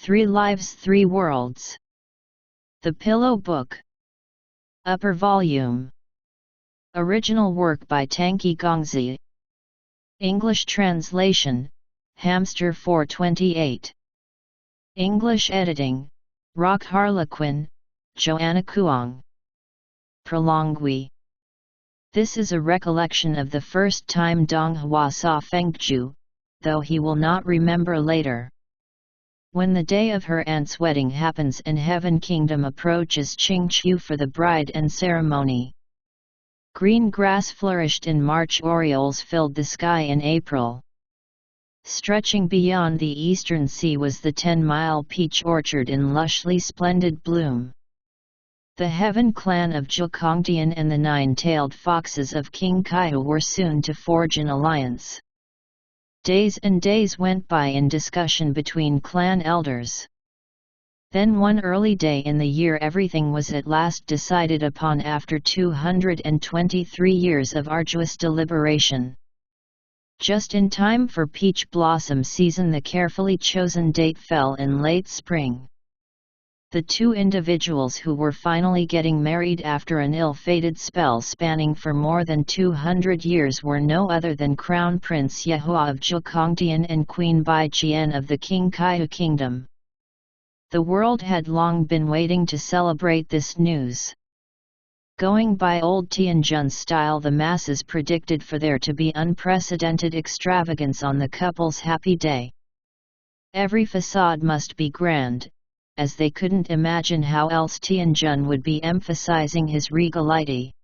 Three Lives, Three Worlds. The Pillow Book. Upper Volume. Original work by Tanki Gongzi. English translation, Hamster 428. English editing, Rock Harlequin, Joanna Kuang. Prolongui. This is a recollection of the first time Dong Hua saw Fengju, though he will not remember later. When the day of her aunt's wedding happens and Heaven Kingdom approaches Qingqiu for the bride and ceremony. Green grass flourished in March, orioles filled the sky in April. Stretching beyond the eastern sea was the 10-mile peach orchard in lushly splendid bloom. The Heaven clan of Zhu Kongtian and the nine-tailed foxes of King Kaihu were soon to forge an alliance. Days and days went by in discussion between clan elders. Then one early day in the year everything was at last decided upon after 223 years of arduous deliberation. Just in time for peach blossom season, the carefully chosen date fell in late spring. The two individuals who were finally getting married after an ill-fated spell spanning for more than 200 years were no other than Crown Prince Yehua of Zhu Kongtian and Queen Bai Qian of the King Kaihu Kingdom. The world had long been waiting to celebrate this news. Going by old Tianjin style, the masses predicted for there to be unprecedented extravagance on the couple's happy day. Every facade must be grand, as they couldn't imagine how else Tianjin would be emphasizing his regality.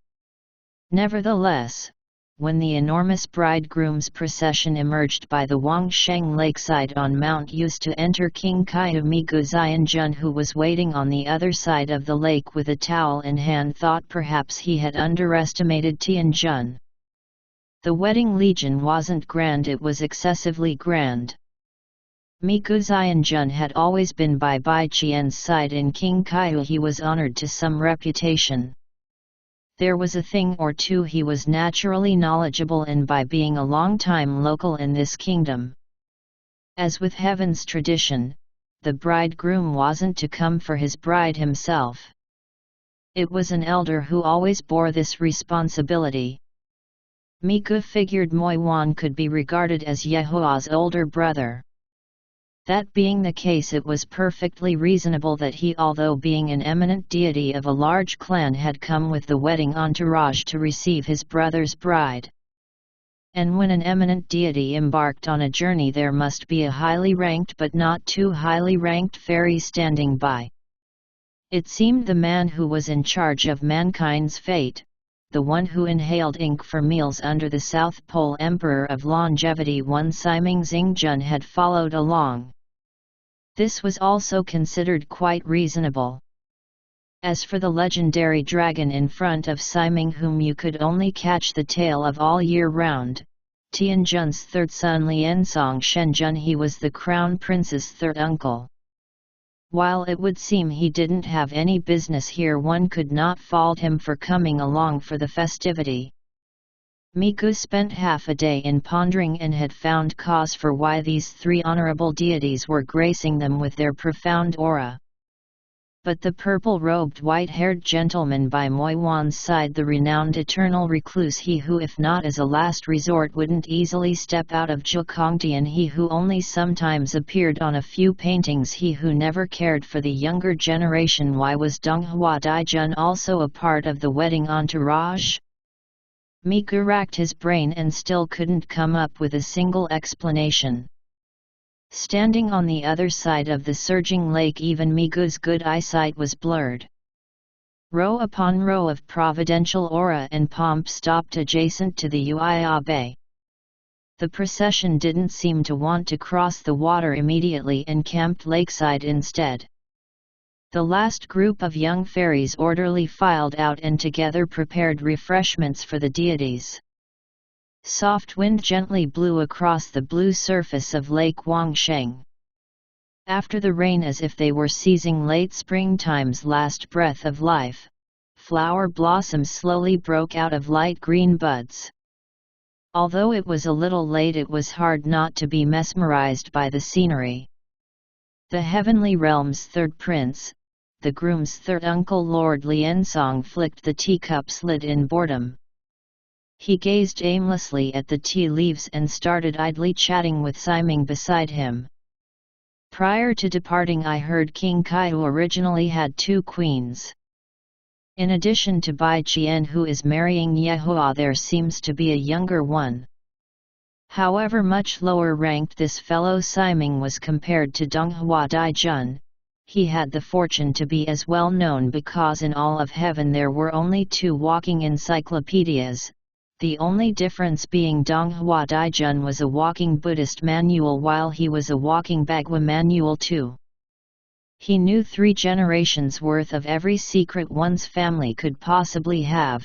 Nevertheless, when the enormous bridegroom's procession emerged by the Wangsheng lakeside on Mount Yus to enter King Kaihu, Migu Xianjun, who was waiting on the other side of the lake with a towel in hand, thought perhaps he had underestimated Tianjin. The wedding legion wasn't grand, it was excessively grand. Migu Xianjun had always been by Bai Qian's side in King Kaihu. He was honored to some reputation. There was a thing or two he was naturally knowledgeable in by being a long-time local in this kingdom. As with Heaven's tradition, the bridegroom wasn't to come for his bride himself. It was an elder who always bore this responsibility. Migu figured Moiwan could be regarded as Yehua's older brother. That being the case, it was perfectly reasonable that he, although being an eminent deity of a large clan, had come with the wedding entourage to receive his brother's bride. And when an eminent deity embarked on a journey, there must be a highly ranked but not too highly ranked fairy standing by. It seemed the man who was in charge of mankind's fate, the one who inhaled ink for meals under the South Pole Emperor of Longevity, one Siming Xingjun, had followed along. This was also considered quite reasonable. As for the legendary dragon in front of Siming, whom you could only catch the tail of all year round, Tianjun's third son Liansong Shenjun, he was the crown prince's third uncle. While it would seem he didn't have any business here, one could not fault him for coming along for the festivity. Migu spent half a day in pondering and had found cause for why these three honorable deities were gracing them with their profound aura. But the purple-robed, white-haired gentleman by Moiwan's side, the renowned eternal recluse, he who if not as a last resort wouldn't easily step out of Zhu Kongtian, he who only sometimes appeared on a few paintings, he who never cared for the younger generation, why was Donghua Daijun also a part of the wedding entourage? Migu racked his brain and still couldn't come up with a single explanation. Standing on the other side of the surging lake, even Migu's good eyesight was blurred. Row upon row of providential aura and pomp stopped adjacent to the Uiya Bay. The procession didn't seem to want to cross the water immediately and camped lakeside instead. The last group of young fairies orderly filed out and together prepared refreshments for the deities. Soft wind gently blew across the blue surface of Lake Wangsheng. After the rain, as if they were seizing late springtime's last breath of life, flower blossoms slowly broke out of light green buds. Although it was a little late, it was hard not to be mesmerized by the scenery. The heavenly realm's third prince, the groom's third uncle Lord Liensong flicked the teacup's lid in boredom. He gazed aimlessly at the tea leaves and started idly chatting with Siming beside him. Prior to departing, I heard King Kaihu originally had 2 queens. In addition to Bai Qian, who is marrying Yehua, there seems to be a younger one. However much lower ranked this fellow Siming was compared to Donghua Daijun, he had the fortune to be as well known because in all of heaven there were only 2 walking encyclopedias, the only difference being Donghua Daijun was a walking Buddhist manual while he was a walking Bagua manual too. He knew 3 generations worth of every secret one's family could possibly have.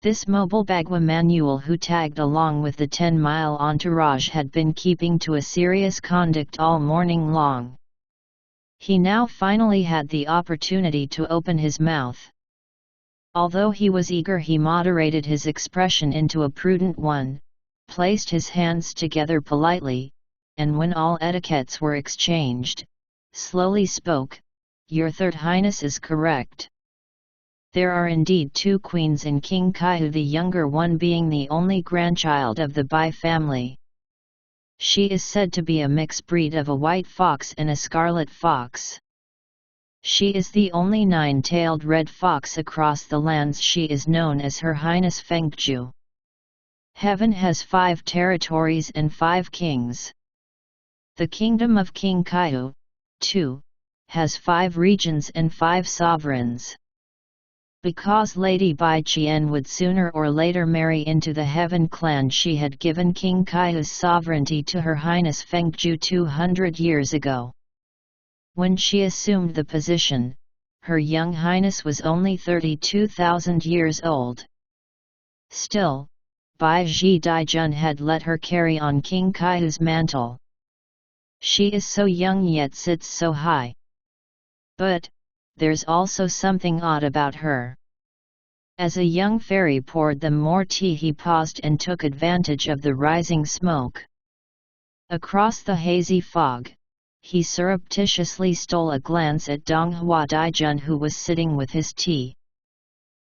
This mobile Bagua manual, who tagged along with the 10-mile entourage, had been keeping to a serious conduct all morning long. He now finally had the opportunity to open his mouth. Although he was eager, he moderated his expression into a prudent one, placed his hands together politely, and when all etiquettes were exchanged, slowly spoke, "Your Third Highness is correct. There are indeed 2 queens in King Kaihu, the younger one being the only grandchild of the Bai family. She is said to be a mixed breed of a white fox and a scarlet fox. She is the only 9-tailed red fox across the lands. She is known as Her Highness Fengju. Heaven has 5 territories and 5 kings. The kingdom of King Kaihu, too, has 5 regions and 5 sovereigns. Because Lady Bai Qian would sooner or later marry into the Heaven clan, she had given King Kaihu's sovereignty to Her Highness Fengju 200 years ago. When she assumed the position, Her Young Highness was only 32,000 years old. Still, Bai Ji Daijun had let her carry on King Kaihu's mantle. She is so young yet sits so high. But, there's also something odd about her. As a young fairy poured them more tea, he paused and took advantage of the rising smoke. Across the hazy fog, he surreptitiously stole a glance at Donghua Daijun, who was sitting with his tea.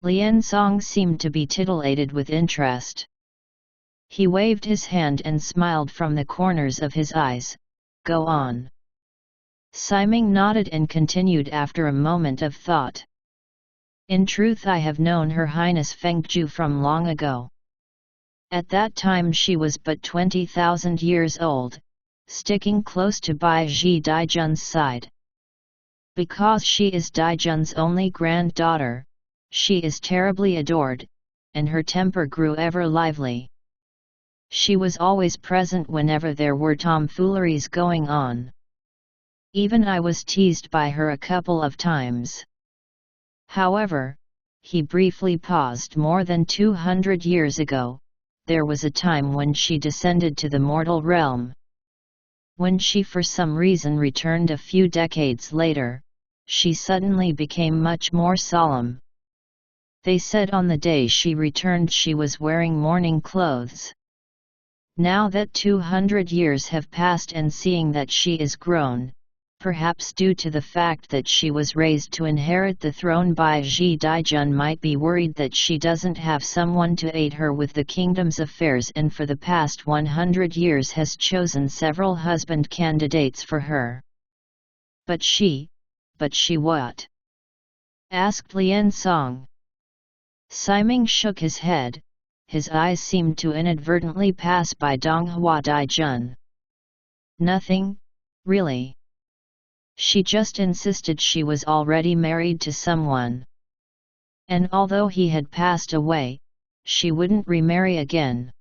Liensong seemed to be titillated with interest. He waved his hand and smiled from the corners of his eyes. "Go on." Siming nodded and continued after a moment of thought. "In truth, I have known Her Highness Fengju from long ago. At that time she was but 20,000 years old, sticking close to Bai Ji Daijun's side. Because she is Daijun's only granddaughter, she is terribly adored, and her temper grew ever lively. She was always present whenever there were tomfooleries going on. Even I was teased by her a couple of times. However," he briefly paused, "more than 200 years ago, there was a time when she descended to the mortal realm. When she for some reason returned a few decades later, she suddenly became much more solemn. They said on the day she returned she was wearing mourning clothes. Now that 200 years have passed, and seeing that she is grown, perhaps due to the fact that she was raised to inherit the throne, Bai Ji Daijun might be worried that she doesn't have someone to aid her with the kingdom's affairs, and for the past 100 years has chosen several husband candidates for her." But she what?" asked Liensong. Siming shook his head. His eyes seemed to inadvertently pass by Donghua Daijun. "Nothing, really. She just insisted she was already married to someone. And although he had passed away, she wouldn't remarry again.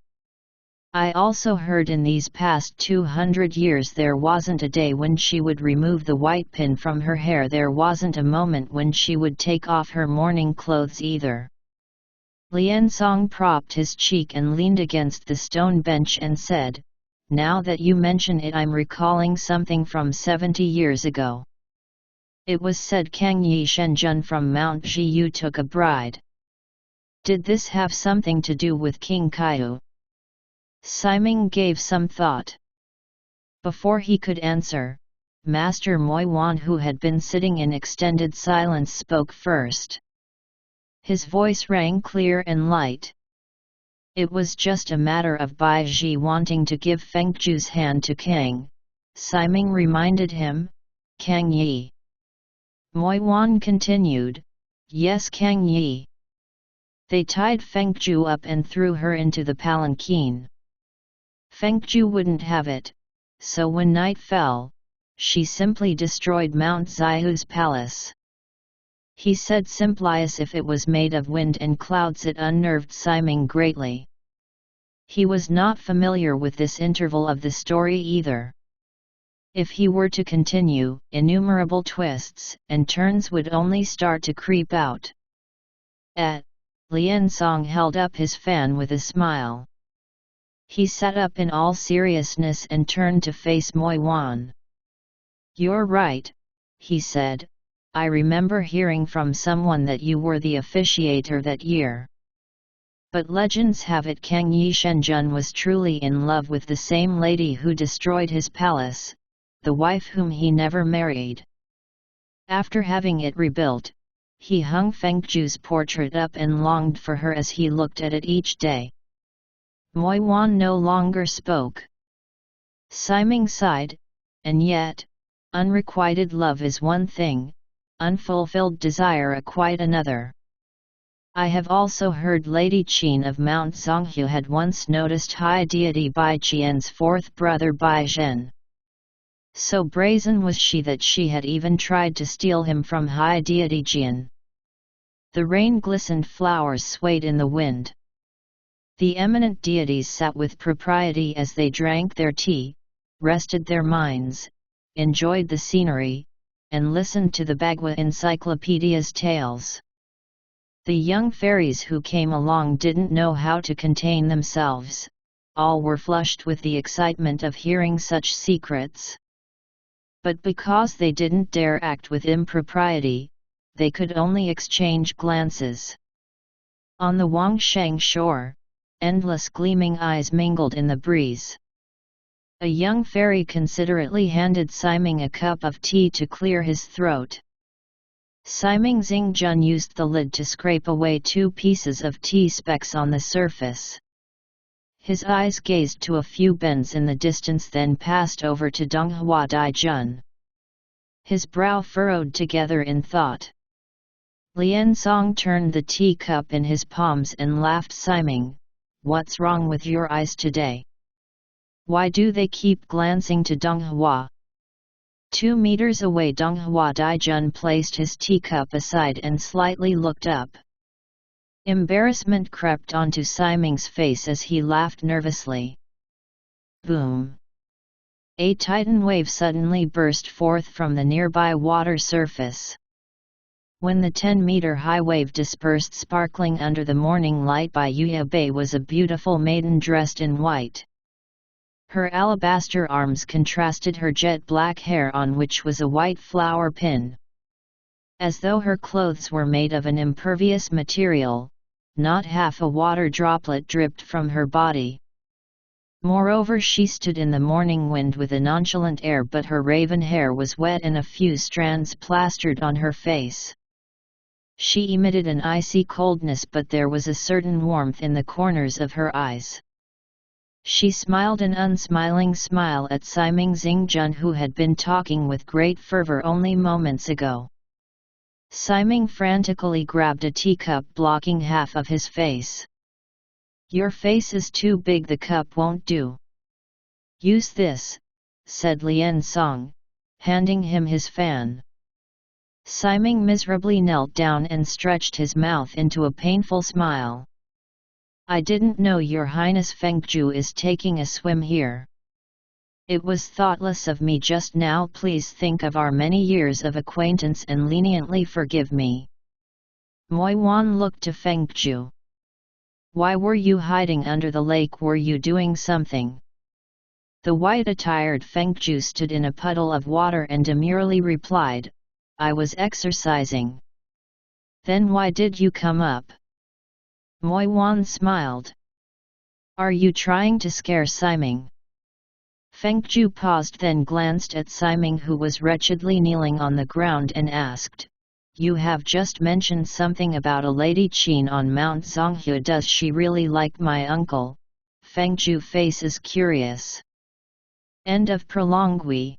I also heard in these past 200 years there wasn't a day when she would remove the white pin from her hair. There wasn't a moment when she would take off her mourning clothes either." Liensong propped his cheek and leaned against the stone bench and said, "Now that you mention it, I'm recalling something from 70 years ago. It was said Kang Yi Shenjun from Mount Zhiyu took a bride. Did this have something to do with King Kaihu?" Siming gave some thought. Before he could answer, Master Moi Wan, who had been sitting in extended silence, spoke first. His voice rang clear and light. It was just a matter of Bai Ji wanting to give Fengju's hand to Kang. Siming reminded him. Kang Yi. Moi Wan continued. Yes, Kang Yi. They tied Fengju up and threw her into the palanquin. Fengju wouldn't have it, so when night fell, she simply destroyed Mount Xiu's palace. He said simply as if it was made of wind and clouds. It unnerved Siming greatly. He was not familiar with this interval of the story either. If he were to continue, innumerable twists and turns would only start to creep out. Lian Song held up his fan with a smile. He sat up in all seriousness and turned to face Moi Wan. You're right, he said. I remember hearing from someone that you were the officiator that year. But legends have it Kang Yi Shenjun was truly in love with the same lady who destroyed his palace, the wife whom he never married. After having it rebuilt, he hung Fengju's portrait up and longed for her as he looked at it each day. Moi Wan no longer spoke. Siming sighed, and yet, unrequited love is one thing, unfulfilled desire quite another. I have also heard Lady Qin of Mount Zonghu had once noticed high deity Bai Qian's fourth brother Bai Zhen. So brazen was she that she had even tried to steal him from high deity Jian. The rain glistened, flowers swayed in the wind. The eminent deities sat with propriety as they drank their tea, rested their minds, enjoyed the scenery, and listened to the Bagua Encyclopedia's tales. The young fairies who came along didn't know how to contain themselves, all were flushed with the excitement of hearing such secrets. But because they didn't dare act with impropriety, they could only exchange glances. On the Wangsheng shore, endless gleaming eyes mingled in the breeze. A young fairy considerately handed Siming a cup of tea to clear his throat. Siming Xingjun used the lid to scrape away 2 pieces of tea specks on the surface. His eyes gazed to a few bends in the distance, then passed over to Donghua Daijun. His brow furrowed together in thought. Lian Song turned the teacup in his palms and laughed. Siming, what's wrong with your eyes today? Why do they keep glancing to Donghua? 2 meters away, Donghua Daijun placed his teacup aside and slightly looked up. Embarrassment crept onto Siming's face as he laughed nervously. Boom! A tidal wave suddenly burst forth from the nearby water surface. When the 10-meter-high wave dispersed, sparkling under the morning light by Yuya Bei was a beautiful maiden dressed in white. Her alabaster arms contrasted her jet-black hair, on which was a white flower pin. As though her clothes were made of an impervious material, not half a water droplet dripped from her body. Moreover, she stood in the morning wind with a nonchalant air, but her raven hair was wet and a few strands plastered on her face. She emitted an icy coldness, but there was a certain warmth in the corners of her eyes. She smiled an unsmiling smile at Siming Xingjun, who had been talking with great fervor only moments ago. Siming frantically grabbed a teacup, blocking half of his face. Your face is too big, the cup won't do. Use this, said Lian Song, handing him his fan. Siming miserably knelt down and stretched his mouth into a painful smile. I didn't know Your Highness Fengju is taking a swim here. It was thoughtless of me just now. Please think of our many years of acquaintance and leniently forgive me. Moi Wan looked to Fengju. Why were you hiding under the lake? Were you doing something? The white-attired Fengju stood in a puddle of water and demurely replied, I was exercising. Then why did you come up? Moi Wan smiled. Are you trying to scare Siming? Feng Zhu paused, then glanced at Siming, who was wretchedly kneeling on the ground, and asked, "You have just mentioned something about a Lady Qin on Mount Zonghe. Does she really like my uncle?" Feng Zhu face is curious. End of prolongui.